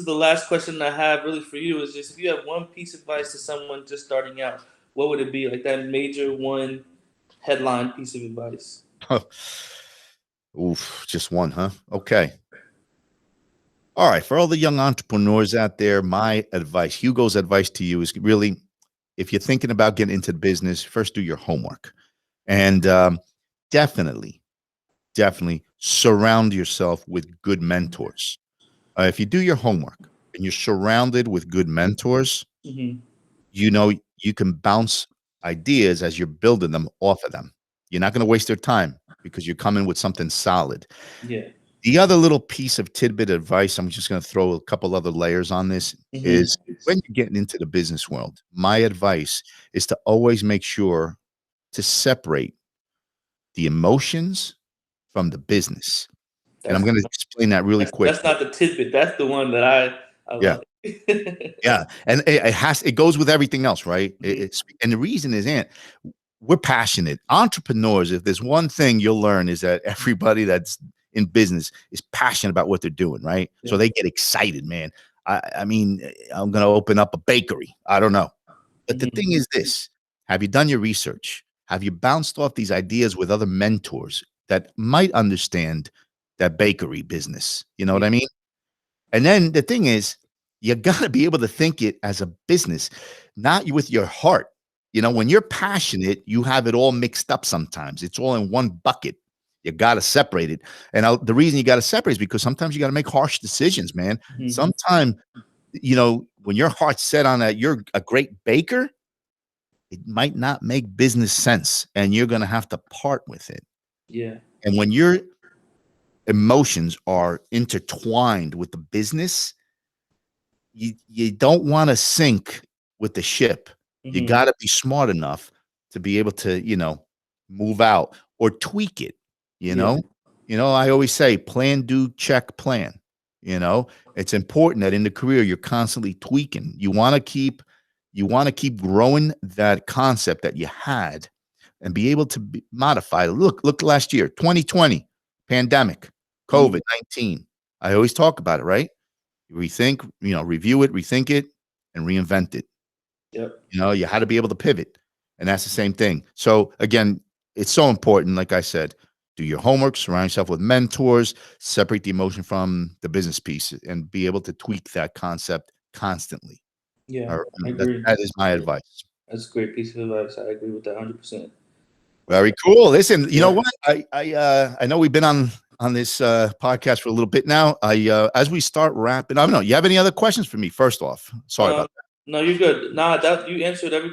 is the last question I have really for you is just if you have one piece of advice to someone just starting out, what would it be? Like that major one headline piece of advice. Oof, just one, huh? Okay. All right. For all the young entrepreneurs out there, my advice, Hugo's advice to you is really, if you're thinking about getting into the business, first do your homework. And definitely, definitely surround yourself with good mentors. If you do your homework and you're surrounded with good mentors, Hmm. you know you can bounce ideas as you're building them off of them. You're not going to waste their time because you're coming with something solid. Yeah. The other little piece of tidbit advice, I'm just going to throw a couple other layers on this, Hmm. is when you're getting into the business world, my advice is to always make sure to separate the emotions from the business. And I'm That's going to explain that really quick. that's not the tidbit. That's the one that I Yeah. like. Yeah. And it goes with everything else, right? Mhm. And the reason is, Ant, we're passionate entrepreneurs. If there's one thing you'll learn is that everybody that's in business is passionate about what they're doing, right? So Yeah. they get excited, man. I mean, I'm going to open up a bakery. I don't know. But the Hmm. thing is this, have you done your research? Have you bounced off these ideas with other mentors that might understand that bakery business? You know what Yeah. I mean? And then the thing is, you got to be able to think it as a business, not with your heart. You know, when you're passionate, you have it all mixed up sometimes. It's all in one bucket. You got to separate it. And the reason you got to separate is because sometimes you got to make harsh decisions, man. Hmm. Sometimes, when your heart's set on that, you're a great baker, it might not make business sense and you're going to have to part with it. Yeah. And when your emotions are intertwined with the business, you don't want to sink with the ship. You Hmm. got to be smart enough to be able to, move out or tweak it, you Yeah. know? I always say plan, do, check, plan. It's important that in the career you're constantly tweaking. You want to keep growing that concept that you had and be able to modify it. Look last year, 2020, pandemic, Hmm. COVID-19. I always talk about it, right? Rethink, review it, rethink it, and reinvent it. Yep. You had to be able to pivot. And that's the same thing. So again, it's so important. Like I said, do your homework, surround yourself with mentors, separate the emotion from the business piece, and be able to tweak that concept constantly. Yeah. All right? I That, agree. that is my advice. That's a great piece of advice. I agree with that 100%. Very cool. Listen, you know Yeah. what? I know we've been on this podcast for a little bit now. As we start wrapping, I don't know. You have any other questions for me? First off, sorry Uh, about no, you're good. Nah, that you answered every